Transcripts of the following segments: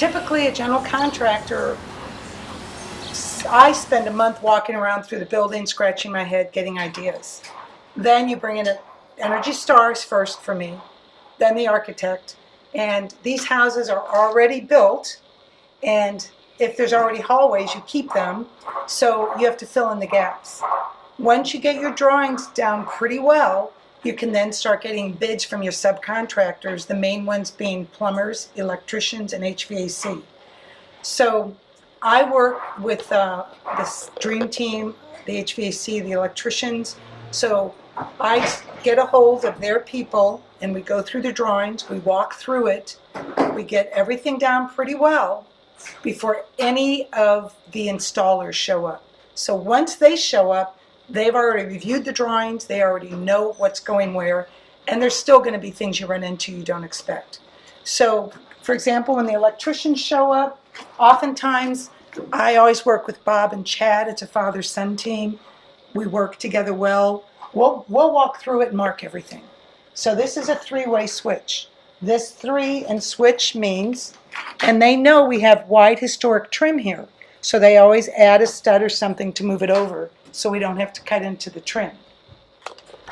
Typically, a general contractor, I spend a month walking around through the building, scratching my head, getting ideas. Then you bring in Energy Stars first for me, then the architect. And these houses are already built, and if there's already hallways, you keep them, so you have to fill in the gaps. Once you get your drawings down pretty well, you can then start getting bids from your subcontractors, the main ones being plumbers, electricians, and HVAC. So I work with this dream team, the HVAC, the electricians. So I get a hold of their people and we go through the drawings, we walk through it, we get everything down pretty well before any of the installers show up. So once they show up, they've already reviewed the drawings, they already know what's going where, and there's still going to be things you run into you don't expect. So, for example, when the electricians show up, oftentimes I always work with Bob and Chad. It's a father-son team. We work together well. We'll walk through it and mark everything. So this is a three-way switch. This 3 and switch means, and they know we have wide historic trim here, so they always add a stud or something to move it over so we don't have to cut into the trim.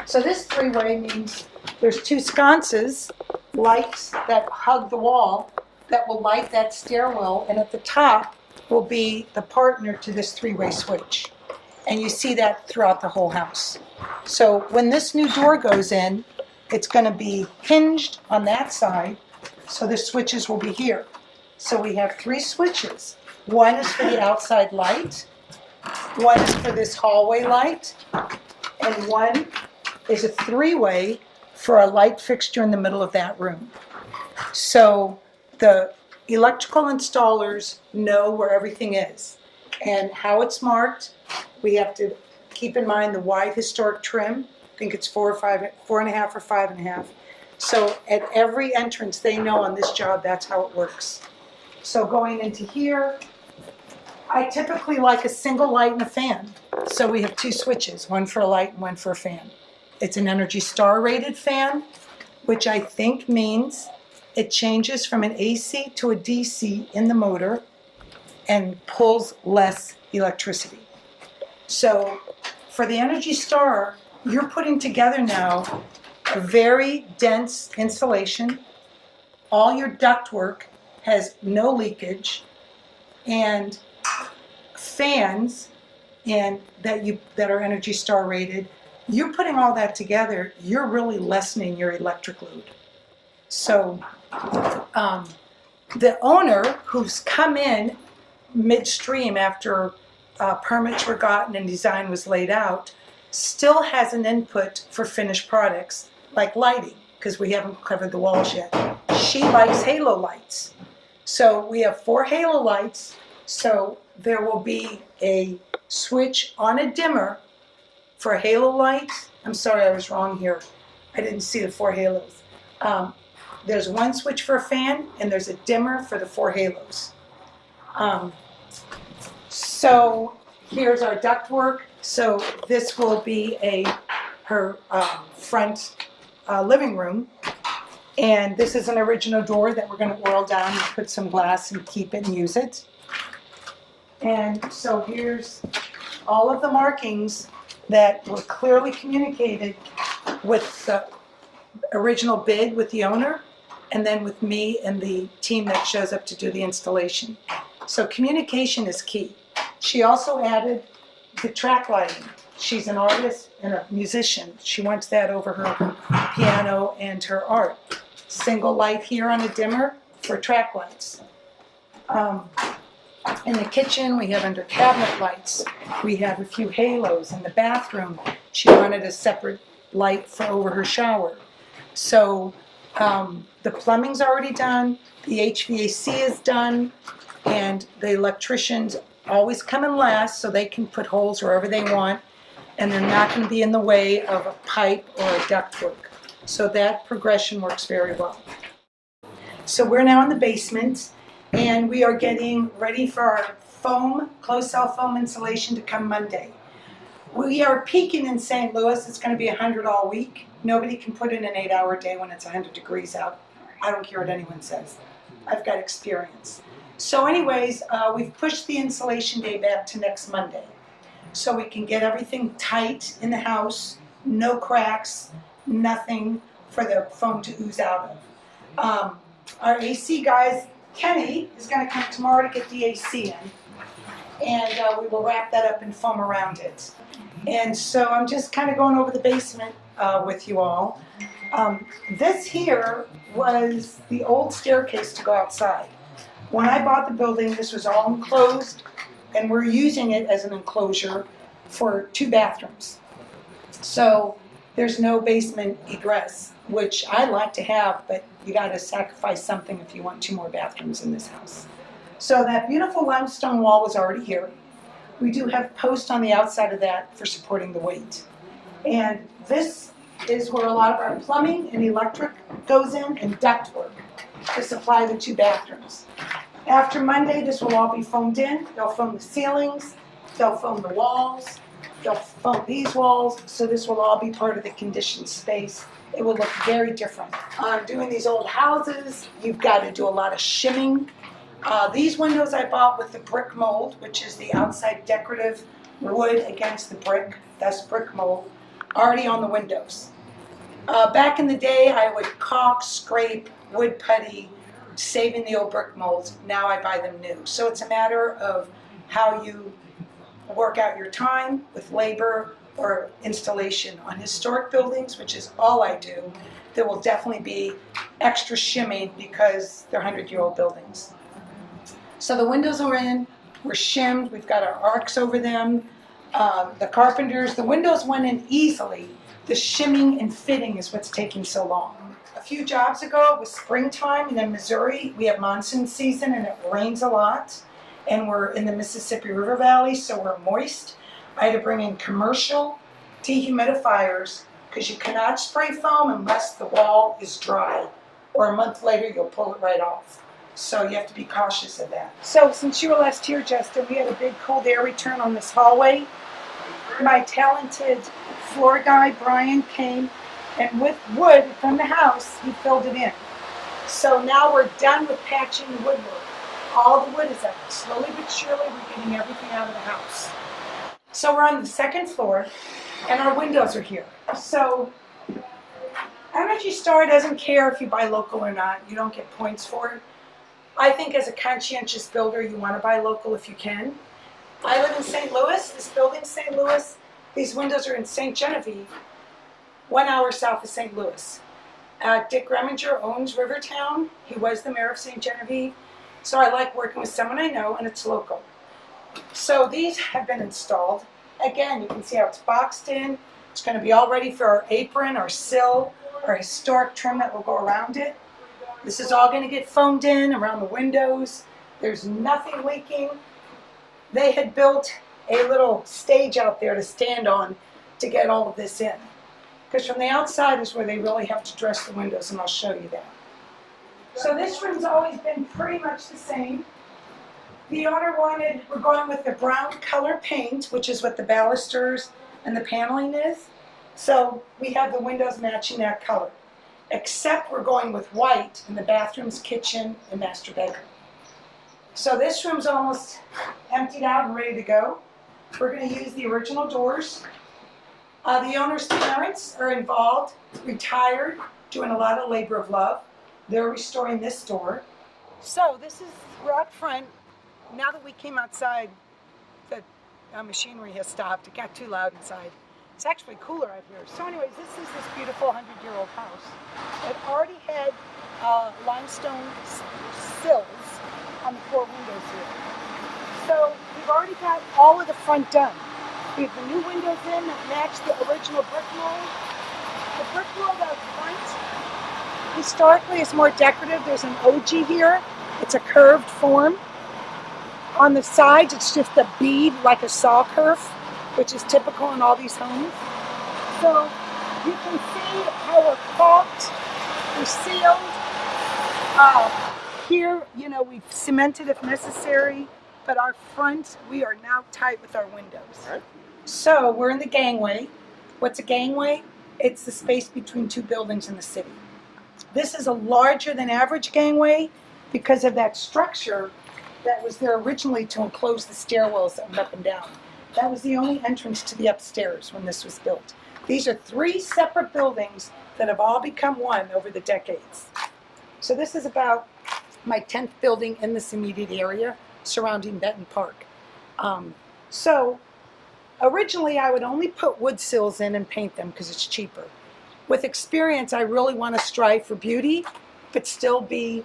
So this 3-way means there's 2 sconces, lights that hug the wall, that will light that stairwell, and at the top will be the partner to this 3-way switch. And you see that throughout the whole house. So when this new door goes in, it's going to be hinged on that side, so the switches will be here. So we have 3 switches. One is for the outside light, one is for this hallway light, and one is a 3-way for a light fixture in the middle of that room. So the electrical installers know where everything is and how it's marked. We have to keep in mind the wide historic trim. I think it's 4 or 5, 4.5 or 5.5. So at every entrance, they know on this job that's how it works. So going into here, I typically like a single light and a fan. So we have 2 switches, one for a light and one for a fan. It's an Energy Star rated fan, which I think means it changes from an AC to a DC in the motor and pulls less electricity. So for the Energy Star, you're putting together now a very dense insulation. All your ductwork has no leakage, and fans and that are Energy Star rated. You're putting all that together, you're really lessening your electric load. So the owner who's come in midstream after permits were gotten and design was laid out still has an input for finished products like lighting, because we haven't covered the walls yet. She likes halo lights. So we have 4 halo lights. So there will be a switch on a dimmer for a halo light. I'm sorry, I was wrong here. I didn't see the 4 halos. There's 1 switch for a fan, and there's a dimmer for the 4 halos. So here's our ductwork. So this will be her front living room. And this is an original door that we're going to oil down and put some glass and keep it and use it. And so here's all of the markings that were clearly communicated with the original bid with the owner, and then with me and the team that shows up to do the installation. So communication is key. She also added the track lighting. She's an artist and a musician. She wants that over her piano and her art. Single light here on a dimmer for track lights. In the kitchen, we have under cabinet lights. We have a few halos. In the bathroom, she wanted a separate light for over her shower. So the plumbing's already done, the HVAC is done, and the electricians always come in last so they can put holes wherever they want, and they're not going to be in the way of a pipe or a ductwork. So that progression works very well. So we're now in the basement, and we are getting ready for our foam, closed cell foam insulation to come Monday. We are peaking in St. Louis. It's going to be 100 all week. Nobody can put in an 8-hour day when it's 100 degrees out. I don't care what anyone says. I've got experience. So anyways, we've pushed the installation day back to next Monday, so we can get everything tight in the house, no cracks, nothing for the foam to ooze out of. Our AC guys, Kenny, is going to come tomorrow to get the AC in, and we will wrap that up in foam around it. And so I'm just kind of going over the basement with you all. This here was the old staircase to go outside. When I bought the building, this was all enclosed, and we're using it as an enclosure for 2 bathrooms. So there's no basement egress, which I like to have, but you got to sacrifice something if you want 2 more bathrooms in this house. So that beautiful limestone wall was already here. We do have posts on the outside of that for supporting the weight. And this is where a lot of our plumbing and electric goes in, and ductwork to supply the 2 bathrooms. After Monday, this will all be foamed in. They'll foam the ceilings, they'll foam the walls, they'll foam these walls, so this will all be part of the conditioned space. It will look very different. Doing these old houses, you've got to do a lot of shimming. These windows I bought with the brick mold, which is the outside decorative wood against the brick. That's brick mold, already on the windows. Back in the day, I would caulk, scrape, wood putty, saving the old brick molds. Now I buy them new. So it's a matter of how you work out your time with labor or installation. On historic buildings, which is all I do, there will definitely be extra shimming because they're 100-year-old buildings. So the windows are in, we're shimmed, we've got our arcs over them. The carpenters, the windows went in easily. The shimming and fitting is what's taking so long. A few jobs ago, it was springtime, and in Missouri, we have monsoon season and it rains a lot. And we're in the Mississippi River Valley, so we're moist. I had to bring in commercial dehumidifiers because you cannot spray foam unless the wall is dry, or a month later you'll pull it right off. So you have to be cautious of that. So since you were last here, Justin, we had a big cold air return on this hallway. My talented floor guy, Brian, came, and with wood from the house, he filled it in. So now we're done with patching the woodwork. All the wood is up. Slowly but surely, we're getting everything out of the house. So we're on the 2nd floor, and our windows are here. So Energy Star doesn't care if you buy local or not. You don't get points for it. I think as a conscientious builder, you want to buy local if you can. I live in St. Louis. This building's St. Louis. These windows are in St. Genevieve, 1 hour south of St. Louis. Dick Reminger owns Rivertown. He was the mayor of St. Genevieve. So I like working with someone I know, and it's local. So these have been installed. Again, you can see how it's boxed in. It's going to be all ready for our apron, our sill, our historic trim that will go around it. This is all going to get foamed in around the windows. There's nothing leaking. They had built a little stage out there to stand on to get all of this in. Because from the outside is where they really have to dress the windows, and I'll show you that. So this room's always been pretty much the same. The owner wanted, we're going with the brown color paint, which is what the balusters and the paneling is. So we have the windows matching that color. Except we're going with white in the bathrooms, kitchen, and master bedroom. So this room's almost emptied out and ready to go. We're going to use the original doors. The owner's parents are involved, retired, doing a lot of labor of love. They're restoring this door. So this is, we're out front. Now that we came outside, the machinery has stopped. It got too loud inside. It's actually cooler out here. So anyways, this is this beautiful 100-year-old house. It already had limestone sills on the 4 windows here. So we've already got all of the front done. We have the new windows in that match the original brick mold. The brick mold out front, historically, is more decorative. There's an OG here. It's a curved form. On the sides, it's just a bead like a saw curve, which is typical in all these homes. So you can see how we're caulked, we're sealed. Here, you know, we've cemented if necessary, but our front, we are now tight with our windows. Right. So we're in the gangway. What's a gangway? It's the space between 2 buildings in the city. This is a larger than average gangway because of that structure. that was there originally to enclose the stairwells that went up and down. That was the only entrance to the upstairs when this was built. These are 3 separate buildings that have all become one over the decades. So this is about my 10th building in this immediate area surrounding Benton Park. So originally I would only put wood sills in and paint them because it's cheaper. With experience, I really want to strive for beauty, but still be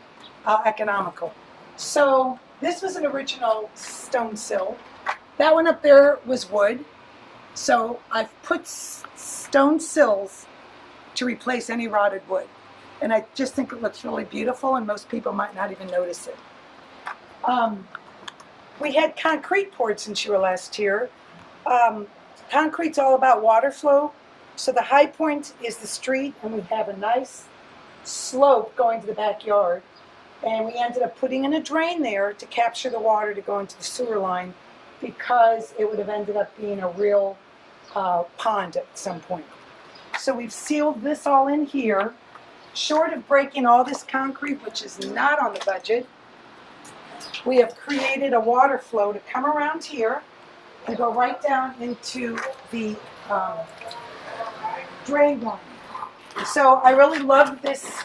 economical. So this was an original stone sill. That one up there was wood. So I've put stone sills to replace any rotted wood. And I just think it looks really beautiful, and most people might not even notice it. We had concrete poured since you were last here. Concrete's all about water flow. So the high point is the street, and we have a nice slope going to the backyard. And we ended up putting in a drain there to capture the water to go into the sewer line, because it would have ended up being a real pond at some point. So we've sealed this all in here. Short of breaking all this concrete, which is not on the budget, we have created a water flow to come around here and go right down into the drain line. So I really love this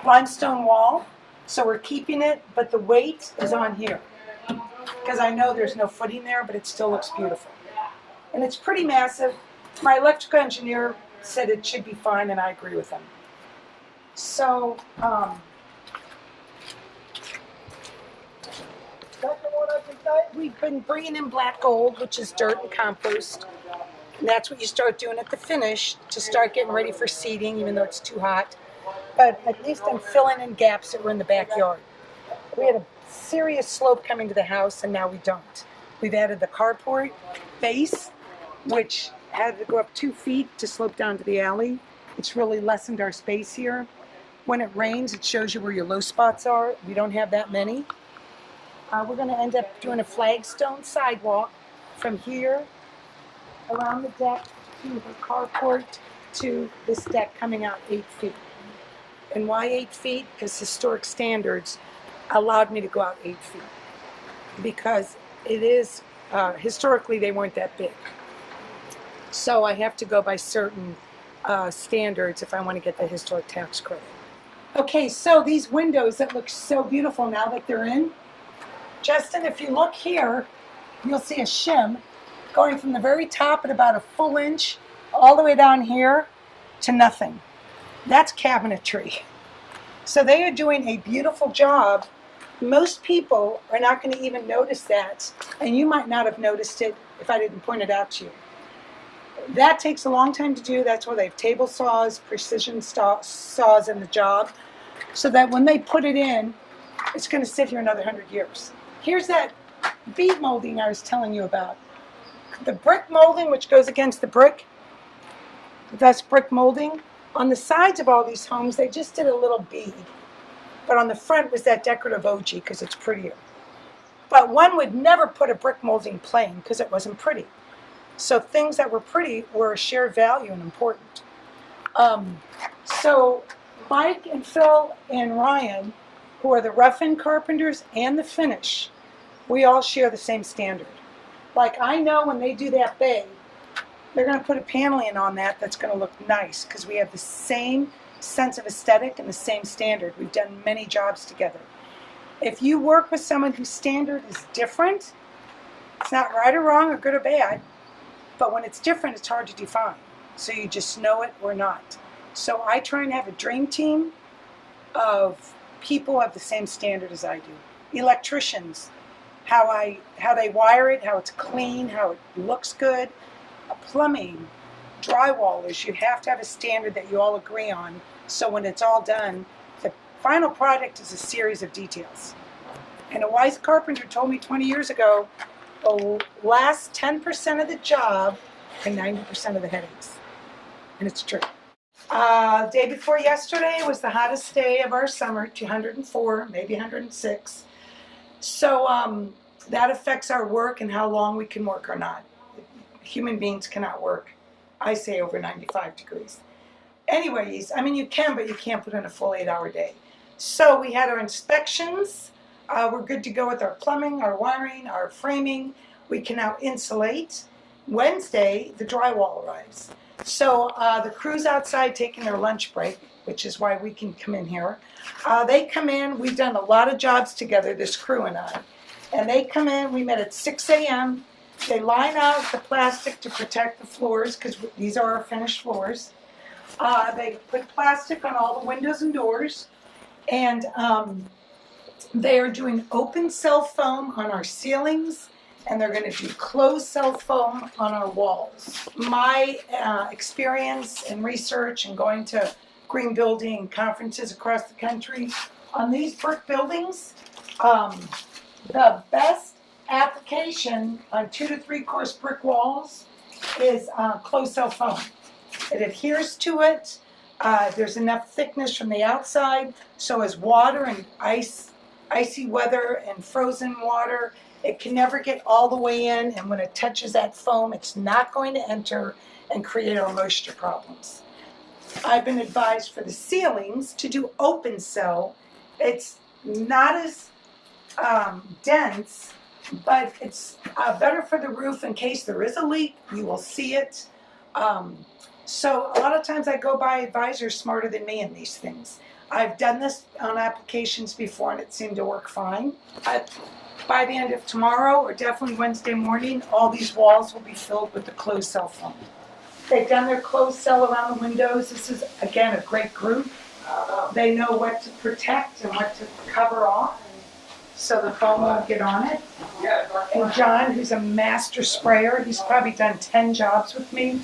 limestone wall, so we're keeping it, but the weight is on here because I know there's no footing there, but it still looks beautiful. And it's pretty massive. My electrical engineer said it should be fine, and I agree with him. So, we've been bringing in black gold, which is dirt and compost. And that's what you start doing at the finish to start getting ready for seeding, even though it's too hot. But at least I'm filling in gaps that were in the backyard. We had a serious slope coming to the house, and now we don't. We've added the carport base, which had to go up 2 feet to slope down to the alley. It's really lessened our space here. When it rains, it shows you where your low spots are. We don't have that many. We're going to end up doing a flagstone sidewalk from here around the deck to the carport to this deck coming out 8 feet. And why 8 feet? Because historic standards allowed me to go out 8 feet. Because it is, historically they weren't that big. So I have to go by certain standards if I want to get the historic tax credit. Okay, so these windows that look so beautiful now that they're in, Justin, if you look here, you'll see a shim going from the very top at about a full inch all the way down here to nothing. That's cabinetry. So they are doing a beautiful job. Most people are not going to even notice that, and you might not have noticed it if I didn't point it out to you. That takes a long time to do. That's why they have table saws, precision saws in the job, so that when they put it in, it's going to sit here another 100 years. Here's that bead molding I was telling you about. The brick molding, which goes against the brick, that's brick molding. On the sides of all these homes, they just did a little bead. But on the front was that decorative OG because it's prettier. But one would never put a brick molding plain because it wasn't pretty. So things that were pretty were shared value and important. So Mike and Phil and Ryan, who are the rough-in carpenters and the finish, we all share the same standard. Like I know when they do that bay, they're going to put a paneling on that that's going to look nice because we have the same sense of aesthetic and the same standard. We've done many jobs together. If you work with someone whose standard is different, it's not right or wrong or good or bad, but when it's different, it's hard to define. So you just know it or not. So I try and have a dream team of people who have the same standard as I do. Electricians, how they wire it, how it's clean, how it looks good. Plumbing, drywallers, you have to have a standard that you all agree on. So when it's all done, the final product is a series of details. And a wise carpenter told me 20 years ago, the last 10% of the job and 90% of the headaches. And it's true. Day before yesterday was the hottest day of our summer, 204, maybe 106. So that affects our work and how long we can work or not. Human beings cannot work, I say, over 95 degrees. Anyways, I mean, you can, but you can't put in a full 8-hour day. So we had our inspections We're good to go with our plumbing, our wiring, our framing. We can now insulate. Wednesday, the drywall arrives. So the crew's outside taking their lunch break, which is why we can come in here. They come in, we've done a lot of jobs together, this crew and I. And they come in, we met at 6 a.m. They line out the plastic to protect the floors, because these are our finished floors. They put plastic on all the windows and doors. And they are doing open cell foam on our ceilings, and they're going to do closed cell foam on our walls. My experience and research and going to green building conferences across the country, on these brick buildings, the best application on 2 to 3 course brick walls is closed cell foam. It adheres to it. There's enough thickness from the outside, so as water and icy weather and frozen water, it can never get all the way in, and when it touches that foam, it's not going to enter and create our moisture problems. I've been advised for the ceilings to do open cell. It's not as dense, but it's better for the roof in case there is a leak. You will see it. So a lot of times I go by advisors smarter than me in these things. I've done this on applications before and it seemed to work fine. By the end of tomorrow, or definitely Wednesday morning, all these walls will be filled with the closed cell foam. They've done their closed cell around the windows. This is, again, a great group. They know what to protect and what to cover off, so the foam won't get on it. And John, who's a master sprayer, he's probably done 10 jobs with me.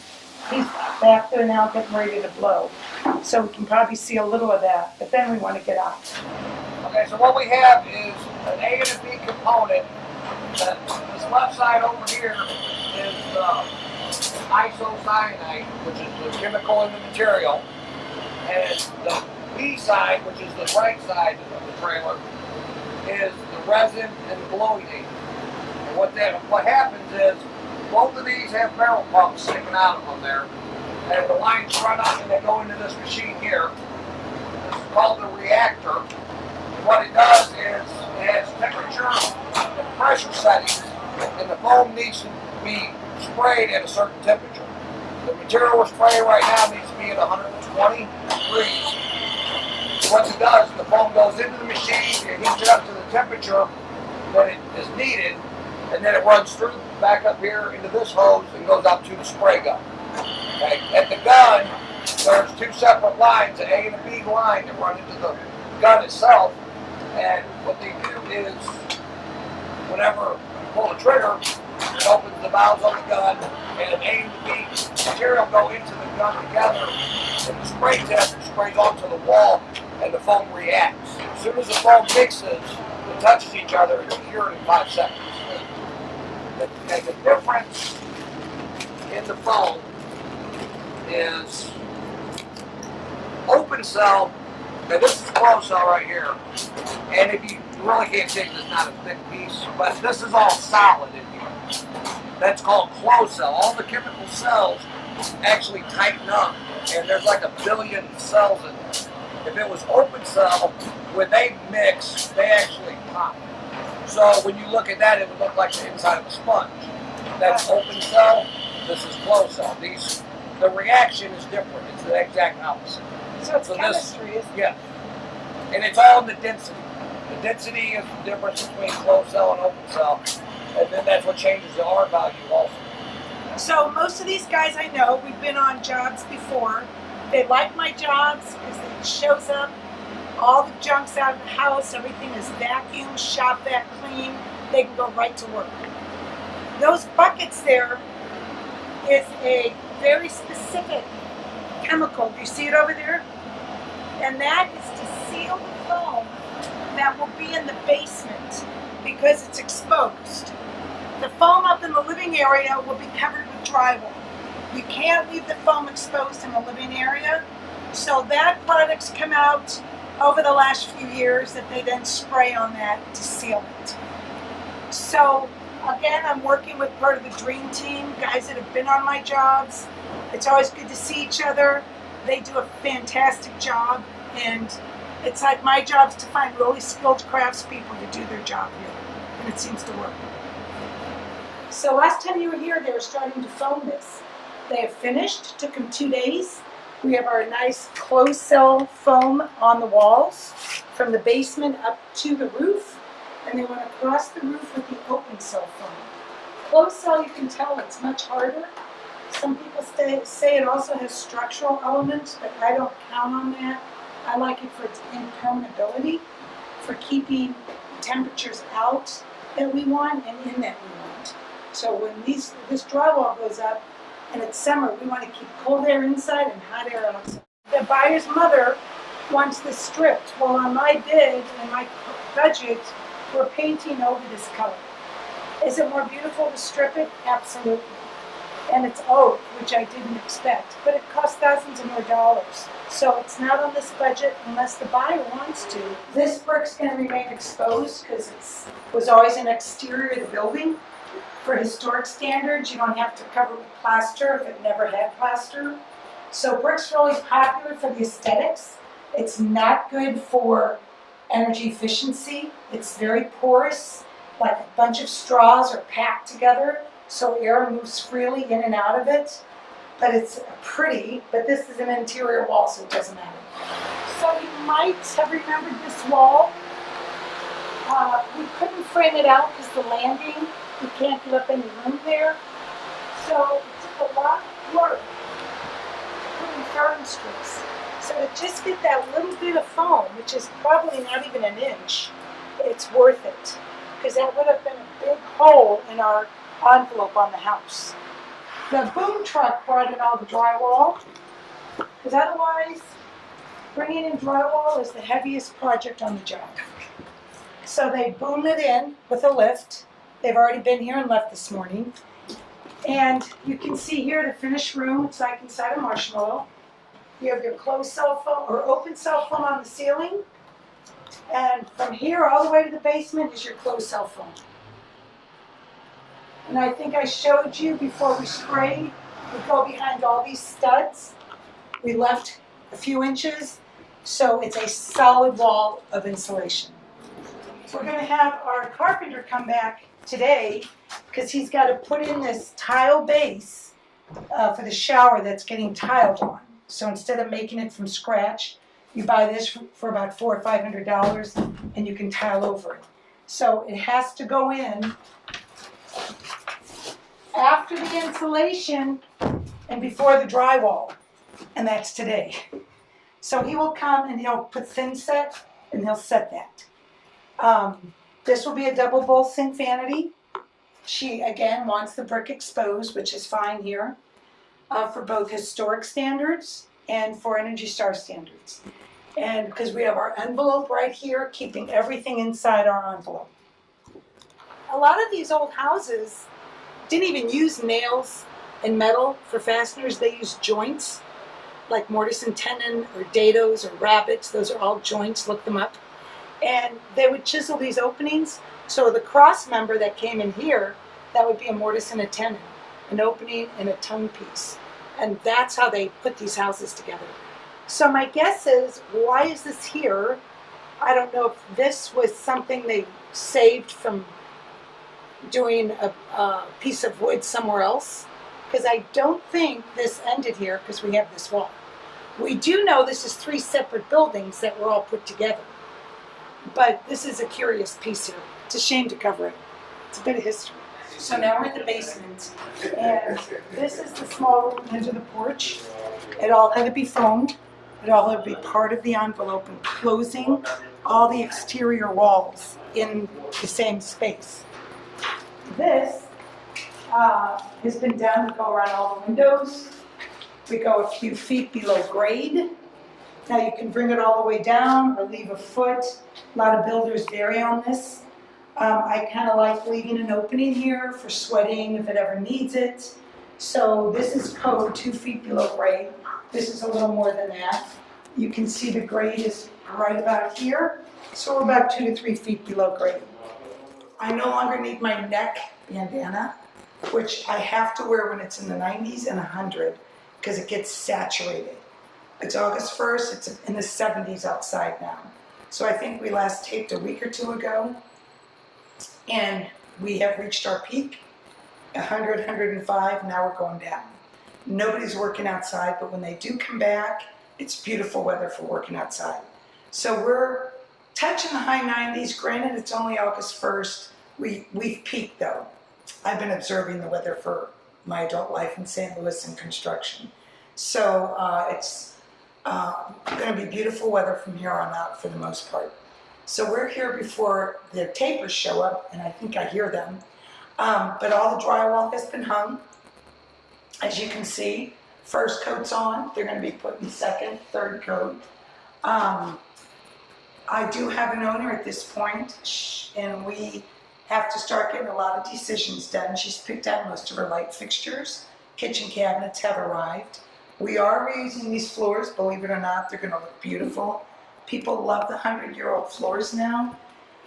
He's back there now getting ready to blow. So we can probably see a little of that, but then we want to get out. Okay, so what we have is an A and a B component. This left side over here is isocyanate, which is the chemical in the material. And the B side, which is the right side of the trailer, is the resin and the blowing agent. And what happens is, both of these have barrel pumps sticking out of them there. And the lines run up and they go into this machine here. This is called the reactor. And what it does is it has temperature and pressure settings, and the foam needs to be sprayed at a certain temperature. The material we're spraying right now needs to be at 120 degrees. What it does, the foam goes into the machine, it heats it up to the temperature that it is needed, and then it runs through back up here into this hose and goes up to the spray gun. Okay. At the gun, there's 2 separate lines, an A and a B line that run into the gun itself. And what they do is, whenever you pull the trigger, it opens the valves on the gun, and an A and the B material go into the gun together, and the spray test sprays onto the wall, and the foam reacts. As soon as the foam mixes and touches each other, it'll cure it in 5 seconds. The difference in the foam is open cell. Now this is closed cell right here, and if you really can't see it, it's not a thick piece, but this is all solid in here. That's called closed cell. All the chemical cells actually tighten up, and there's like 1 billion cells in there. If it was open cell, when they mix, they actually pop. So when you look at that, it would look like the inside of a sponge. That's open cell. This is closed cell. The reaction is different. It's the exact opposite. So it's chemistry, isn't it? Yeah. And it's all in the density. The density is the difference between closed cell and open cell. And then that's what changes the R value also. So most of these guys I know, we've been on jobs before. They like my jobs because it shows up. All the junk's out of the house. Everything is vacuumed, shop vac clean. They can go right to work. Those buckets there is a very specific chemical. Do you see it over there? And that is to seal the foam that will be in the basement because it's exposed. The foam up in the living area will be covered with drywall. You can't leave the foam exposed in the living area. So that product's come out over the last few years that they then spray on that to seal it. So again, I'm working with part of the dream team, guys that have been on my jobs. It's always good to see each other. They do a fantastic job, and It's like my job is to find really skilled craftspeople to do their job here, and it seems to work. So last time you were here, they were starting to foam this. They have finished, took them 2 days. We have our nice closed cell foam on the walls from the basement up to the roof, and they went across the roof with the open cell foam. Closed cell, you can tell it's much harder. Some people say it also has structural elements, but I don't count on that. I like it for its impermeability, for keeping temperatures out that we want and in that we want. So when this drywall goes up and it's summer, we want to keep cold air inside and hot air outside. The buyer's mother wants this stripped. Well, on my bid and my budget, we're painting over this color. Is it more beautiful to strip it? Absolutely. And it's oak, which I didn't expect, but it costs thousands of more dollars. So it's not on this budget unless the buyer wants to. This brick's going to remain exposed because it was always an exterior of the building. For historic standards, you don't have to cover with plaster if it never had plaster. So bricks are always popular for the aesthetics. It's not good for energy efficiency. It's very porous, like a bunch of straws are packed together, so air moves freely in and out of it. But it's pretty, but this is an interior wall, so it doesn't matter. So you might have remembered this wall. We couldn't frame it out because the landing, we can't get up any room there. So it took a lot of work putting foam strips. So to just get that little bit of foam, which is probably not even an inch, it's worth it. Because that would have been a big hole in our envelope on the house. The boom truck brought in all the drywall, because otherwise bringing in drywall is the heaviest project on the job. So they boom it in with a lift. They've already been here and left this morning. And you can see here the finished room. It's like inside a marshmallow. You have your closed cell phone or open cell phone on the ceiling. And from here all the way to the basement is your closed cell phone. And I think I showed you before we sprayed, we go behind all these studs. We left a few inches, so it's a solid wall of insulation. We're going to have our carpenter come back today because he's got to put in this tile base for the shower that's getting tiled on. So instead of making it from scratch, you buy this for about $400 or $500 and you can tile over it. So it has to go in after the insulation and before the drywall, and that's today. So he will come and he'll put thin set and he'll set that. This will be a double bowl sink vanity. She again wants the brick exposed, which is fine here, for both historic standards and for Energy Star standards. And because we have our envelope right here, keeping everything inside our envelope. A lot of these old houses didn't even use nails and metal for fasteners. They used joints, like mortise and tenon or dados or rabbets. Those are all joints, look them up. And they would chisel these openings. So the cross member that came in here, that would be a mortise and a tenon, an opening and a tongue piece. And that's how they put these houses together. So my guess is, why is this here? I don't know if this was something they saved from doing a piece of wood somewhere else, because I don't think this ended here because we have this wall. We do know this is 3 separate buildings that were all put together, but this is a curious piece here. It's a shame to cover it. It's a bit of history. So now we're in the basement, and this is the small room under the porch. It all had to be foamed. It all had to be part of the envelope and closing all the exterior walls in the same space. This has been done. We go around all the windows. We go a few feet below grade. Now you can bring it all the way down or leave a foot. A lot of builders vary on this. I kind of like leaving an opening here for sweating if it ever needs it. So this is code 2 feet below grade. This is a little more than that. You can see the grade is right about here. So we're about 2 to 3 feet below grade. I no longer need my neck bandana, which I have to wear when it's in the 90s and 100 because it gets saturated. It's August 1st, it's in the 70s outside now. So I think we last taped a week or two ago, and we have reached our peak, 100, 105, now we're going down. Nobody's working outside, but when they do come back, it's beautiful weather for working outside. So we're touching the high 90s. Granted, it's only August 1st. We've peaked though. I've been observing the weather for my adult life in St. Louis in construction. So it's going to be beautiful weather from here on out for the most part. So we're here before the tapers show up, and I think I hear them. But all the drywall has been hung. As you can see, first coat's on. They're going to be putting second, third coat. I do have an owner at this point, and we have to start getting a lot of decisions done. She's picked out most of her light fixtures. Kitchen cabinets have arrived. We are reusing these floors, believe it or not. They're going to look beautiful. People love the 100-year-old floors now.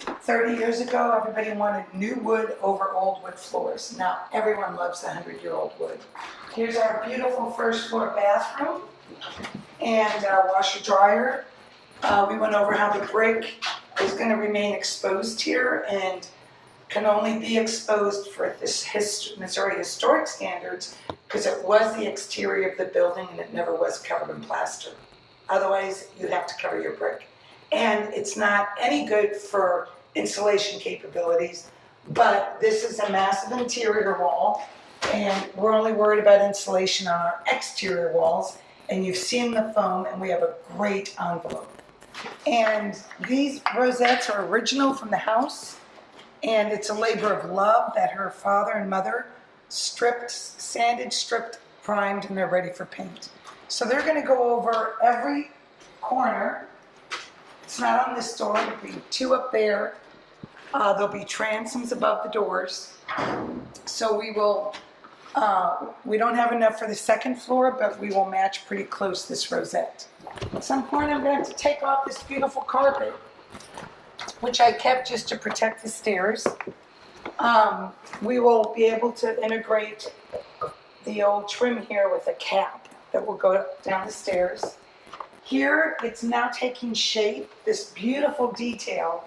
30 years ago, everybody wanted new wood over old wood floors. Now everyone loves the 100-year-old wood. Here's our beautiful first floor bathroom and washer dryer. We went over how the brick is going to remain exposed here and can only be exposed for this Missouri historic standards because it was the exterior of the building and it never was covered in plaster. Otherwise, you have to cover your brick. And it's not any good for insulation capabilities, but this is a massive interior wall, and we're only worried about insulation on our exterior walls, and you've seen the foam, and we have a great envelope. And these rosettes are original from the house, and it's a labor of love that her father and mother stripped, sanded, stripped, primed, and they're ready for paint. So they're going to go over every corner. It's not on this door. There'll be two up there. There'll be transoms above the doors. So we will, we don't have enough for the second floor, but we will match pretty close this rosette. At some point I'm going to have to take off this beautiful carpet, which I kept just to protect the stairs. We will be able to integrate the old trim here with a cap that will go down the stairs. Here, it's now taking shape, this beautiful detail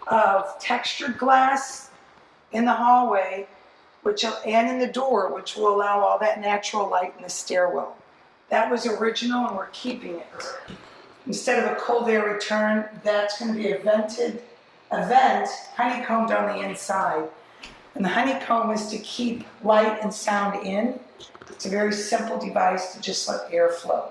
of textured glass in the hallway and in the door, which will allow all that natural light in the stairwell. That was original, and we're keeping it. Instead of a cold air return, that's going to be a vent, honeycombed on the inside. And the honeycomb is to keep light and sound in. It's a very simple device to just let air flow,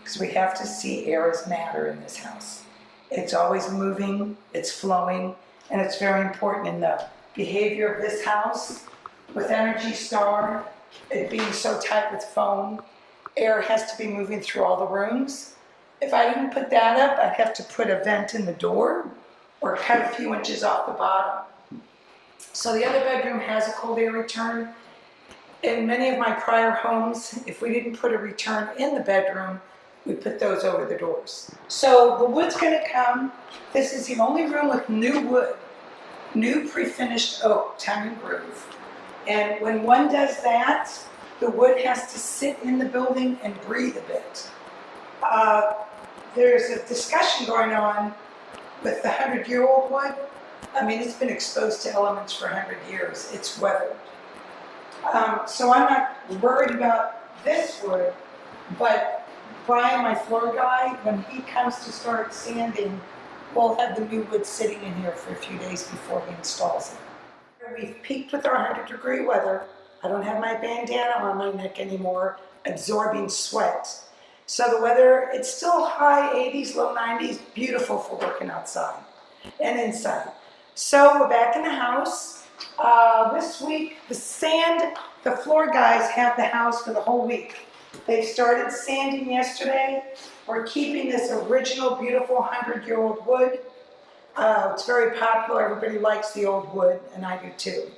because we have to see air as matter in this house. It's always moving, it's flowing, and it's very important in the behavior of this house. With Energy Star, it being so tight with foam, air has to be moving through all the rooms. If I didn't put that up, I'd have to put a vent in the door or cut a few inches off the bottom. So the other bedroom has a cold air return. In many of my prior homes, if we didn't put a return in the bedroom, we put those over the doors. So the wood's going to come. This is the only room with new wood, new pre-finished oak, tongue and groove. And when one does that, the wood has to sit in the building and breathe a bit. There's a discussion going on with the 100-year-old wood. I mean, it's been exposed to elements for 100 years. It's weathered. So I'm not worried about this wood, but Brian, my floor guy, when he comes to start sanding, we'll have the new wood sitting in here for a few days before he installs it. We've peaked with our 100-degree weather. I don't have my bandana on my neck anymore, absorbing sweat. So the weather, it's still high 80s, low 90s, beautiful for working outside and inside. So we're back in the house. This week, the floor guys have the house for the whole week. They started sanding yesterday. We're keeping this original, beautiful 100-year-old wood. It's very popular. Everybody likes the old wood, and I do too.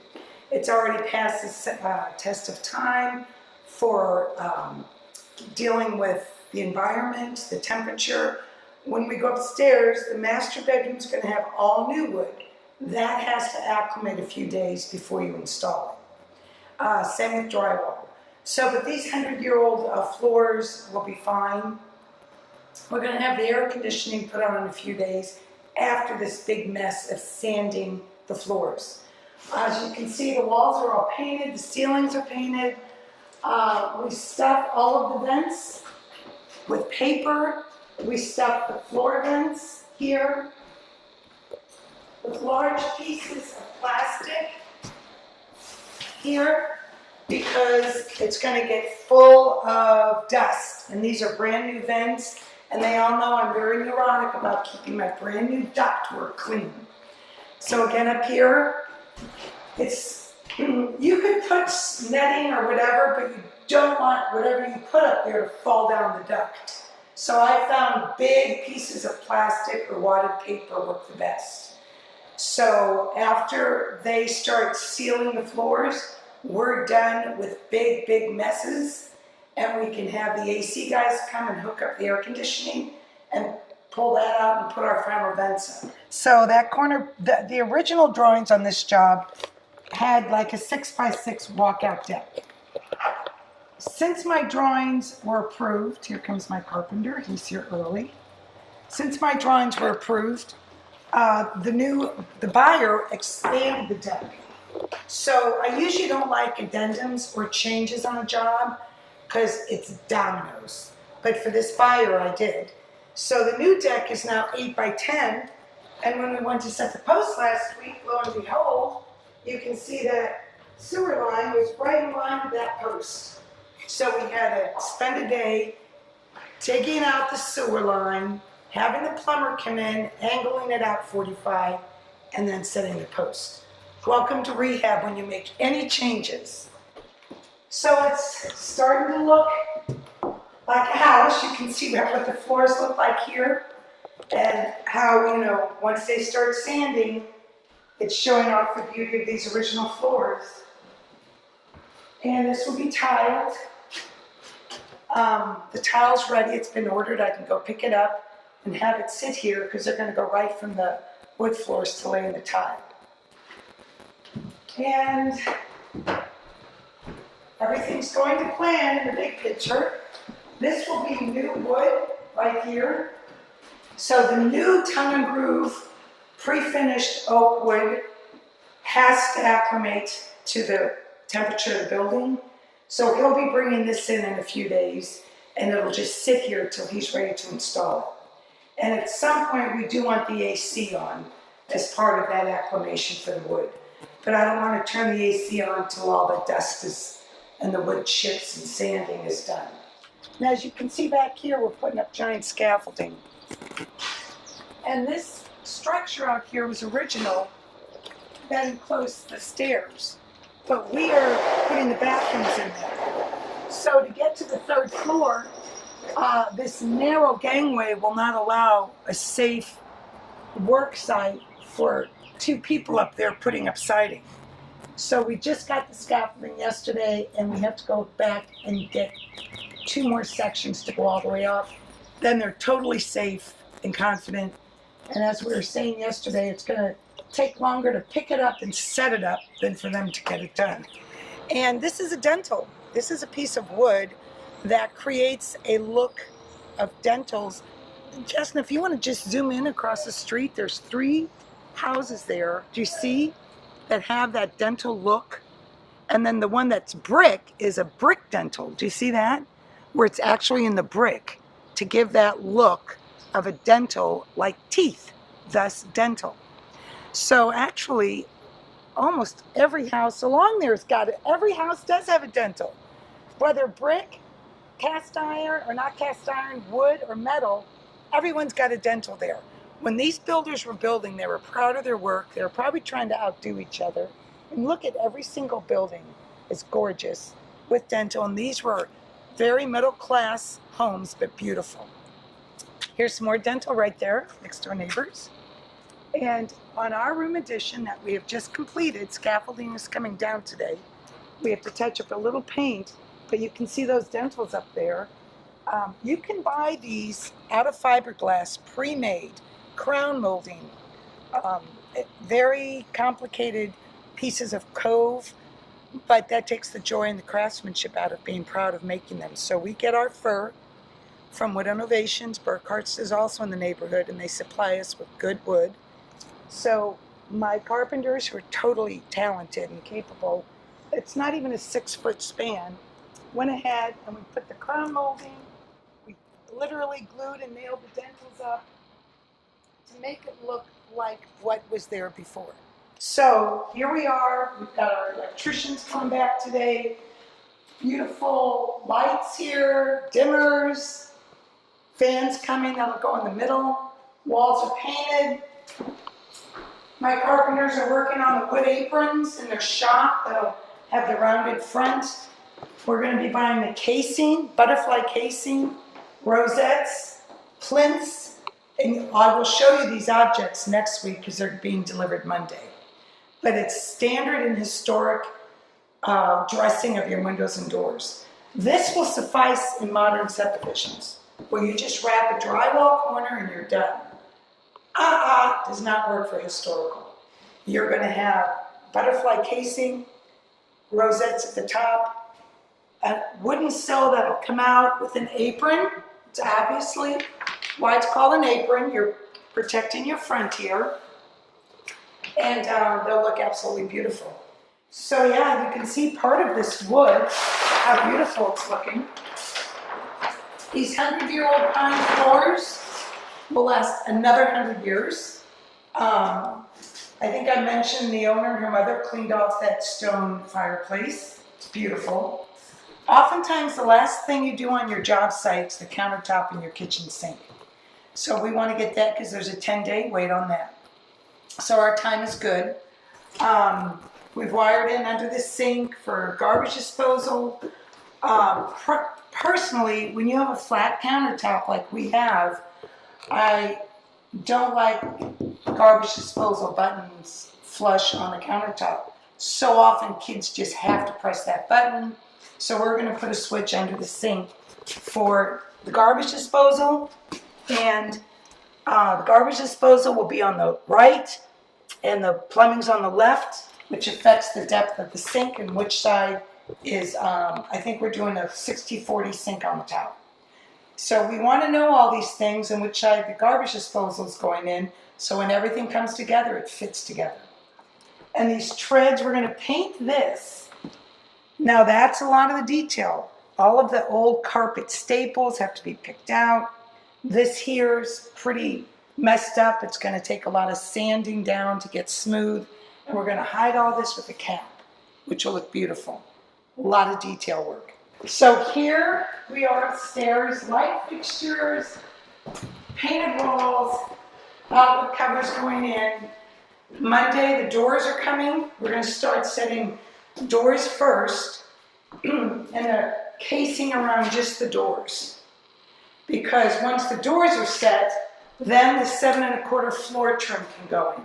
It's already passed the test of time for dealing with the environment, the temperature. When we go upstairs, the master bedroom is going to have all new wood. That has to acclimate a few days before you install it. Same with drywall. So, but these 100-year-old floors will be fine. We're gonna have the air conditioning put on in a few days after this big mess of sanding the floors. As you can see, the walls are all painted, the ceilings are painted. We stuffed all of the vents with paper. We stuffed the floor vents here with large pieces of plastic here because it's going to get full of dust. And these are brand new vents, and they all know I'm very neurotic about keeping my brand new ductwork clean. So again, up here, it's, you could put netting or whatever, but you don't want whatever you put up there to fall down the duct. So I found big pieces of plastic or wadded paper work the best. So after they start sealing the floors, we're done with big, big messes, and we can have the AC guys come and hook up the air conditioning and pull that out and put our final vents in. So that corner, the original drawings on this job had like a 6x6 walkout deck. Since my drawings were approved, here comes my carpenter, he's here early. Since my drawings were approved, the buyer expanded the deck. So I usually don't like addendums or changes on a job because it's dominoes. But for this buyer, I did. So the new deck is now 8x10. And when we went to set the post last week, lo and behold, you can see that sewer line was right in line with that post. So we had to spend a day digging out the sewer line, having the plumber come in, angling it out 45, and then setting the post. Welcome to rehab when you make any changes. So it's starting to look like a house. You can see what the floors look like here, and how, you know, once they start sanding, it's showing off the beauty of these original floors. And this will be tiled. The tile's ready, it's been ordered. I can go pick it up and have it sit here because they're going to go right from the wood floors to lay in the tile. And everything's going to plan in the big picture. This will be new wood right here. So the new tongue and groove pre-finished oak wood has to acclimate to the temperature of the building. So he'll be bringing this in a few days, and it'll just sit here till he's ready to install it. And at some point, we do want the AC on as part of that acclimation for the wood. But I don't want to turn the AC on until all the dust is, and the wood chips and sanding is done. Now, as you can see back here, we're putting up giant scaffolding. And this structure out here was original that enclosed the stairs. But we are putting the bathrooms in there. So to get to the third floor, this narrow gangway will not allow a safe work site for two people up there putting up siding. So we just got the scaffolding yesterday, and we have to go back and get 2 more sections to go all the way up. Then they're totally safe and confident. And as we were saying yesterday, it's going to take longer to pick it up and set it up than for them to get it done. And this is a dental. This is a piece of wood that creates a look of dentals. Justin, if you want to just zoom in across the street, there's 3 houses there. Do you see that have that dental look? And then the one that's brick is a brick dental. Do you see that? Where it's actually in the brick to give that look of a dental like teeth, thus dental. So actually, almost every house along there's got it. Every house does have a dental. Whether brick, cast iron, or not cast iron, wood or metal, everyone's got a dental there. When these builders were building, they were proud of their work. They were probably trying to outdo each other. And look at every single building. It's gorgeous with dental. And these were very middle class homes, but beautiful. Here's some more dental right there, next door neighbors. And on our room addition that we have just completed, scaffolding is coming down today. We have to touch up a little paint, but you can see those dentals up there. You can buy these out of fiberglass, pre-made, crown molding, very complicated pieces of cove, but that takes the joy and the craftsmanship out of being proud of making them. So we get our fur from Wood Innovations. Burkhart's is also in the neighborhood, and they supply us with good wood. So my carpenters, who are totally talented and capable, it's not even a 6-foot span, went ahead and we put the crown molding, we literally glued and nailed the dentils up to make it look like what was there before. So here we are, we've got our electricians coming back today, beautiful lights here, dimmers, fans coming that'll go in the middle, walls are painted. My carpenters are working on the wood aprons in their shop that'll have the rounded front. We're going to be buying the casing, butterfly casing, rosettes, plinths, and I will show you these objects next week because they're being delivered Monday. But it's standard and historic dressing of your windows and doors. This will suffice in modern subdivisions, where you just wrap a drywall corner and you're done. Does not work for historical. You're going to have butterfly casing, rosettes at the top, a wooden sill that'll come out with an apron. It's obviously why it's called an apron. You're protecting your front here, and they'll look absolutely beautiful. So yeah, you can see part of this wood, how beautiful it's looking. These 100-year-old pine floors will last another 100 years. I think I mentioned the owner and her mother cleaned off that stone fireplace. It's beautiful. Oftentimes the last thing you do on your job site is the countertop in your kitchen sink. So we want to get that because there's a 10-day wait on that. So our time is good. We've wired in under the sink for garbage disposal. Personally, when you have a flat countertop like we have, I don't like garbage disposal buttons flush on the countertop. So often kids just have to press that button. So we're going to put a switch under the sink for the garbage disposal. And the garbage disposal will be on the right and the plumbing's on the left, which affects the depth of the sink and which side is, I think we're doing a 60-40 sink on the top. So we want to know all these things and which side the garbage disposal is going in, so when everything comes together, it fits together. And these treads, we're going to paint this. Now that's a lot of the detail. All of the old carpet staples have to be picked out. This here is pretty messed up. It's going to take a lot of sanding down to get smooth. And we're going to hide all this with a cap, which will look beautiful. A lot of detail work. So here we are upstairs, light fixtures, painted walls, outlet covers going in. Monday the doors are coming. We're going to start setting doors first and a casing around just the doors. Because once the doors are set, then the 7 1/4 floor trim can go in.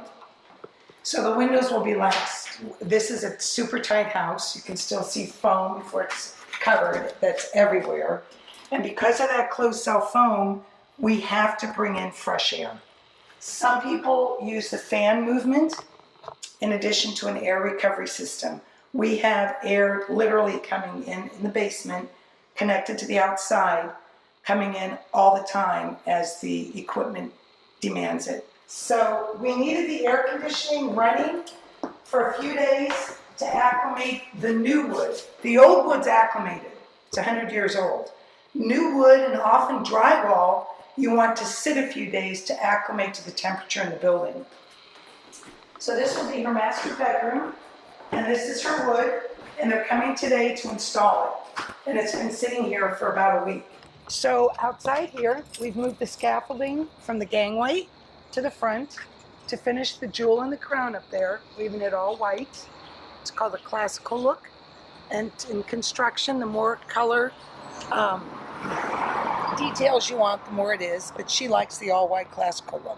So the windows will be last. This is a super tight house. You can still see foam before it's covered. That's everywhere. And because of that closed cell foam, we have to bring in fresh air. Some people use the fan movement in addition to an air recovery system. We have air literally coming in the basement, connected to the outside, coming in all the time as the equipment demands it. So we needed the air conditioning running for a few days to acclimate the new wood. The old wood's acclimated. It's 100 years old. New wood and often drywall, you want to sit a few days to acclimate to the temperature in the building. So this will be her master bedroom, and this is her wood, and they're coming today to install it. And it's been sitting here for about a week. So outside here, we've moved the scaffolding from the gangway to the front to finish the jewel and the crown up there, leaving it all white. It's called a classical look. And in construction, the more color details you want, the more it is. But she likes the all-white classical look.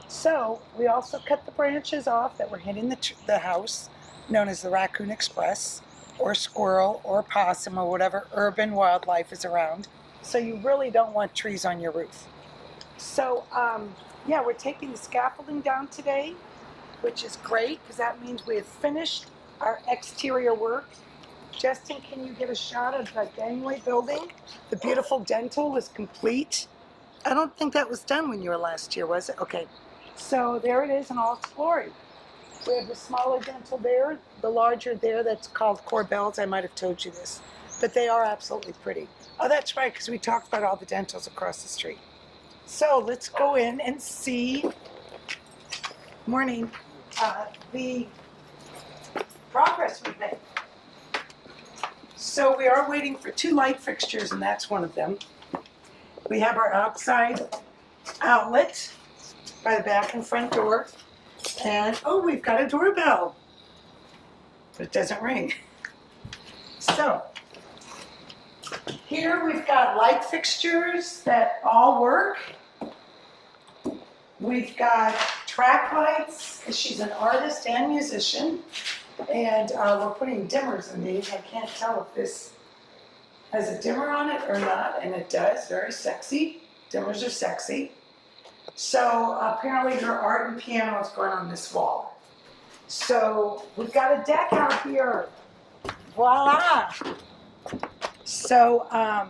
So we also cut the branches off that were hitting the house, known as the Raccoon Express, or squirrel, or possum, or whatever urban wildlife is around. So you really don't want trees on your roof. So yeah, we're taking the scaffolding down today, which is great because that means we have finished our exterior work. Justin, can you get a shot of the gangway building? The beautiful dental is complete. I don't think that was done when you were last year, was it? Okay. So there it is in all its glory. We have the smaller dental there, the larger there, that's called Corbells. I might have told you this, but they are absolutely pretty. Oh, that's right, because we talked about all the dentals across the street. So let's go in and see, morning, the progress we've made. So we are waiting for 2 light fixtures, and that's one of them. We have our outside outlet by the back and front door. And, oh, we've got a doorbell, but it doesn't ring. So, here we've got light fixtures that all work. We've got track lights, because she's an artist and musician. And we're putting dimmers in these. I can't tell if this has a dimmer on it or not, and it does, very sexy. Dimmers are sexy. So apparently her art and piano is going on this wall. So we've got a deck out here. Voila! So I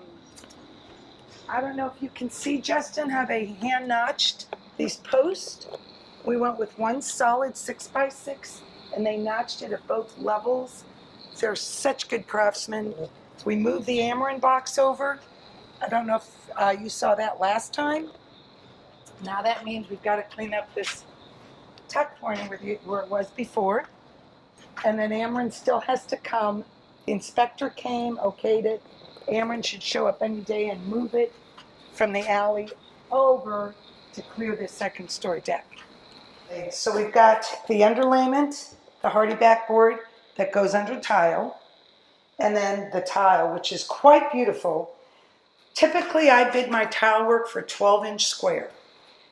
don't know if you can see, Justin, how they hand notched these posts. We went with one solid 6x6 and they notched it at both levels. They're such good craftsmen. We moved the Amarin box over. I don't know if you saw that last time. Now that means we've got to clean up this tuck pointing where it was before. And then Amarin still has to come. The inspector came, okayed it. Amarin should show up any day and move it from the alley over to clear this second story deck. So we've got the underlayment, the hardy backboard that goes under tile, and then the tile, which is quite beautiful. Typically, I bid my tile work for 12-inch square.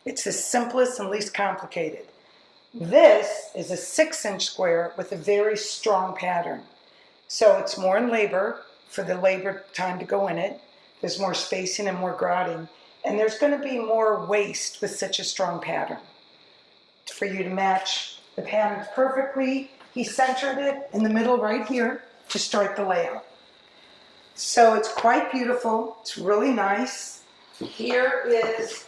It's the simplest and least complicated. This is a 6-inch square with a very strong pattern. So it's more in labor for the labor time to go in it. There's more spacing and more grouting. And there's going to be more waste with such a strong pattern for you to match the patterns perfectly. He centered it in the middle right here to start the layout. So it's quite beautiful. It's really nice. Here is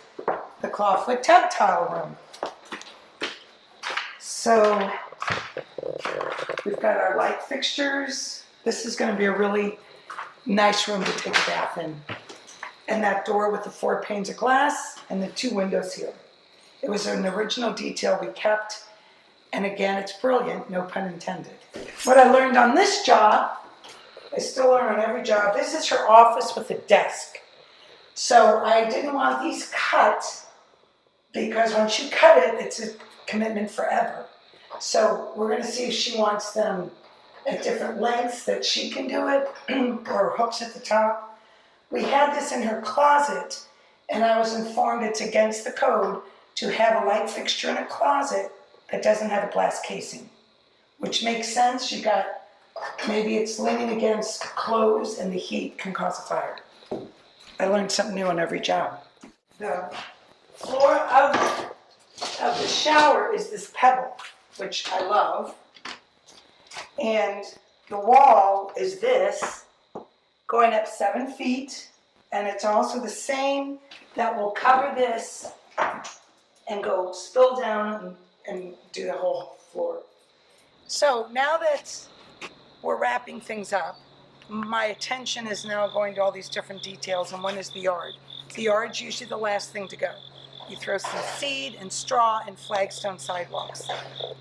the clawfoot tub tile room. So we've got our light fixtures. This is going to be a really nice room to take a bath in. And that door with the 4 panes of glass and the 2 windows here. It was an original detail we kept. And again, it's brilliant, no pun intended. What I learned on this job, I still learn on every job, this is her office with a desk. So I didn't want these cut because once you cut it, it's a commitment forever. So we're going to see if she wants them at different lengths that she can do it, or hooks at the top. We had this in her closet, and I was informed it's against the code to have a light fixture in a closet that doesn't have a glass casing, which makes sense. You got, maybe it's leaning against clothes and the heat can cause a fire. I learned something new on every job. The floor of the shower is this pebble, which I love. And the wall is this, going up 7 feet. And it's also the same that will cover this and go spill down and do the whole floor. So now that we're wrapping things up, my attention is now going to all these different details, and one is the yard. The yard's usually the last thing to go. You throw some seed and straw and flagstone sidewalks.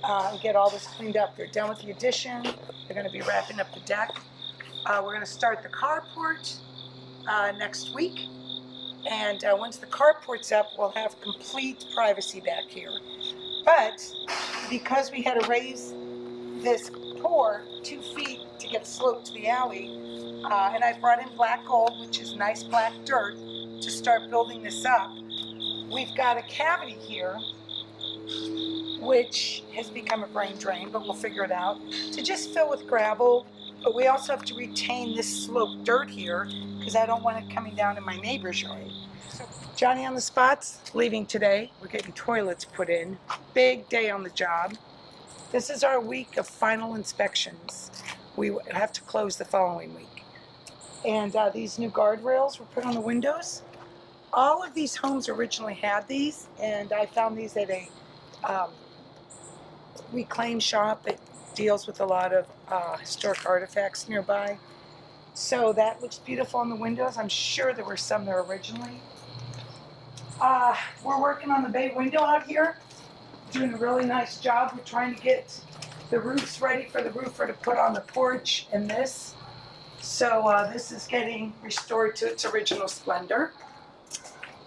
And get all this cleaned up. They're done with the addition. They're going to be wrapping up the deck. We're going to start the carport next week. And once the carport's up, we'll have complete privacy back here. But because we had to raise this pour 2 feet to get a slope to the alley, and I brought in black gold, which is nice black dirt, to start building this up, we've got a cavity here, which has become a brain drain, but we'll figure it out, to just fill with gravel. But we also have to retain this slope dirt here because I don't want it coming down in my neighbor's yard. So Johnny on the spots, leaving today. We're getting toilets put in. Big day on the job. This is our week of final inspections. we have to close the following week. And these new guardrails were put on the windows. All of these homes originally had these, and I found these at a reclaim shop that deals with a lot of historic artifacts nearby. So that looks beautiful on the windows. I'm sure there were some there originally. We're working on the bay window out here, doing a really nice job. We're trying to get the roofs ready for the roofer to put on the porch and this. So this is getting restored to its original splendor.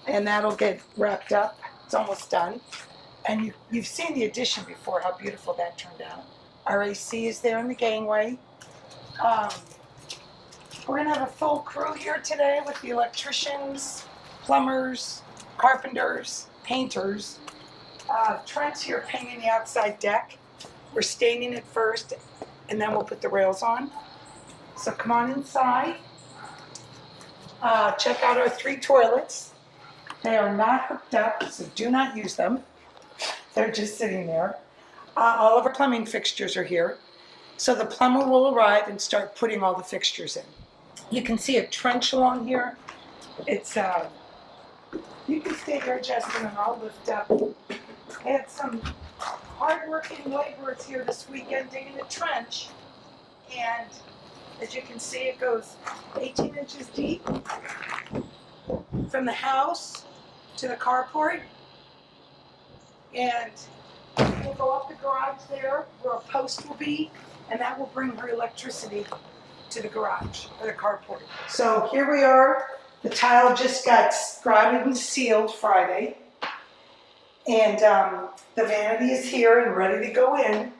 And that'll get wrapped up. It's almost done. And you've seen the addition before, how beautiful that turned out. Our AC is there in the gangway. We're gonna have a full crew here today with the electricians, plumbers, carpenters, painters. Trent's here painting the outside deck. We're staining it first, and then we'll put the rails on. So come on inside. Check out our 3 toilets. They are not hooked up, so do not use them. They're just sitting there. All of our plumbing fixtures are here. So the plumber will arrive and start putting all the fixtures in. You can see a trench along here. It's, you can stay there, Justin, and I'll lift up. I had some hard-working laborers here this weekend digging a trench. And as you can see, it goes 18 inches deep from the house to the carport. And we'll go up the garage there where a post will be, and that will bring her electricity to the garage or the carport. So here we are. The tile just got grouted and sealed Friday. And the vanity is here and ready to go in.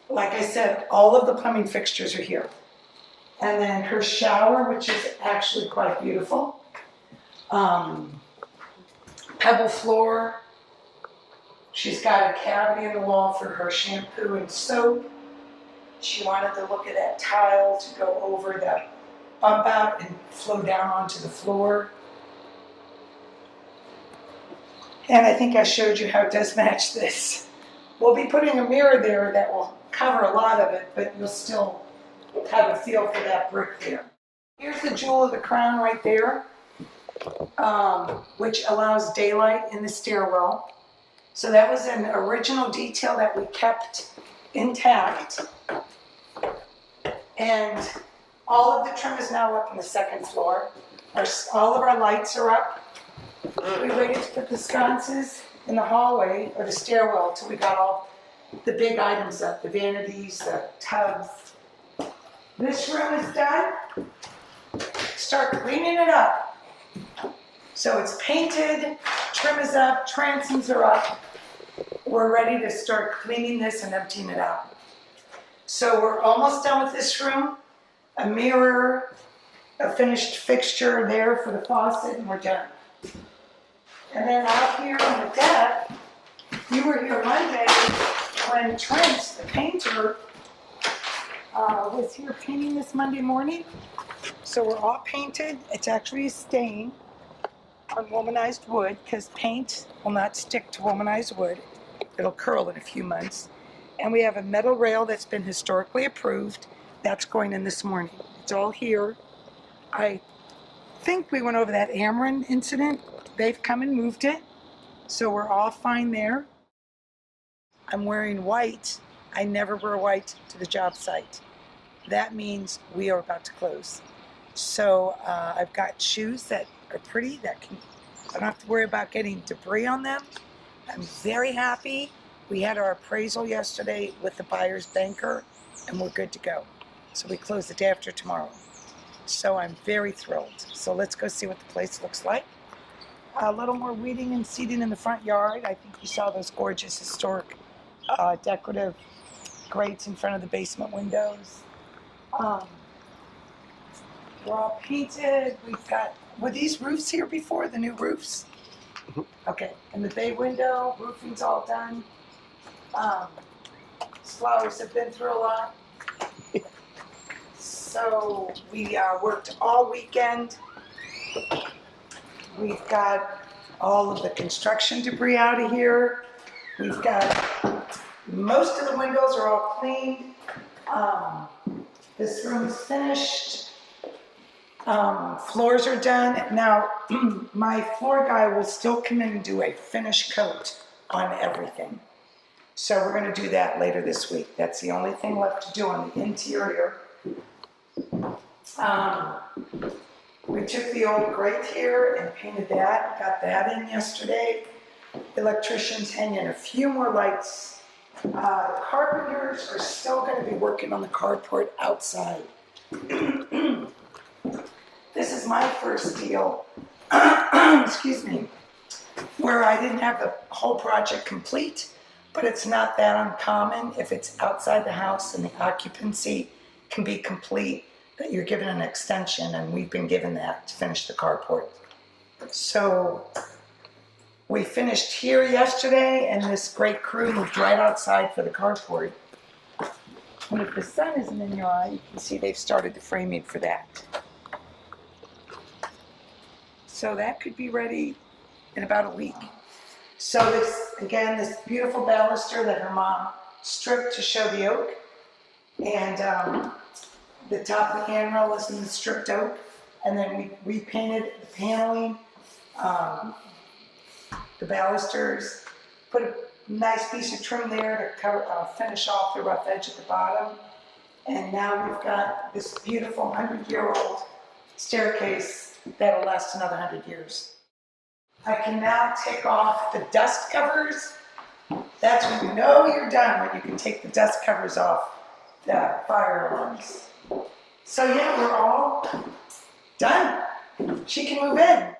Like I said, all of the plumbing fixtures are here. And then her shower, which is actually quite beautiful. Pebble floor. She's got a cavity in the wall for her shampoo and soap. She wanted to look at that tile to go over the bump out and flow down onto the floor. And I think I showed you how it does match this. We'll be putting a mirror there that will cover a lot of it, but you'll still have a feel for that brick there. Here's the jewel of the crown right there, which allows daylight in the stairwell. So that was an original detail that we kept intact. And all of the trim is now up on the 2nd floor. All of our lights are up. We waited to put the sconces in the hallway or the stairwell till we got all the big items up, the vanities, the tubs. This room is done. Start cleaning it up. So it's painted, trim is up, transoms are up. We're ready to start cleaning this and emptying it out. So we're almost done with this room. A mirror, a finished fixture there for the faucet, and we're done. And then out here on the deck, you were here Monday when Trent, the painter, was here painting this Monday morning. So we're all painted. It's actually a stain on womanized wood because paint will not stick to womanized wood. It'll curl in a few months. And we have a metal rail that's been historically approved. That's going in this morning. It's all here. I think we went over that Ameren incident. They've come and moved it. So we're all fine there. I'm wearing white. I never wear white to the job site. That means we are about to close. So I've got shoes that are pretty, that I don't have to worry about getting debris on them. I'm very happy. We had our appraisal yesterday with the buyer's banker, and we're good to go. So we close the day after tomorrow. So I'm very thrilled. So let's go see what the place looks like. A little more weeding and seeding in the front yard. I think you saw those gorgeous historic decorative grates in front of the basement windows. We're all painted. We've got, were these roofs here before, the new roofs? Okay, and the bay window, roofing's all done. Flowers have been through a lot. So we worked all weekend. We've got all of the construction debris out of here. We've got, most of the windows are all cleaned. This room is finished. Floors are done. Now, my floor guy will still come in and do a finish coat on everything. So we're going to do that later this week. That's the only thing left to do on the interior. We took the old grate here and painted that, got that in yesterday. Electricians hanging a few more lights. Carpenters are still going to be working on the carport outside. This is my first deal, excuse me, where I didn't have the whole project complete, but it's not that uncommon if it's outside the house and the occupancy can be complete, that you're given an extension, and we've been given that to finish the carport. So we finished here yesterday, and this great crew moved right outside for the carport. And if the sun isn't in your eye, you can see they've started the framing for that. So that could be ready in about a week. So this, again, this beautiful baluster that her mom stripped to show the oak. And the top of the handrail was in the stripped oak. And then we repainted the paneling, the balusters, put a nice piece of trim there to cover, finish off the rough edge at the bottom. And now we've got this beautiful 100-year-old staircase that'll last another 100 years. I can now take off the dust covers. That's when you know you're done, when you can take the dust covers off the fire alarms. So yeah, we're all done. She can move in.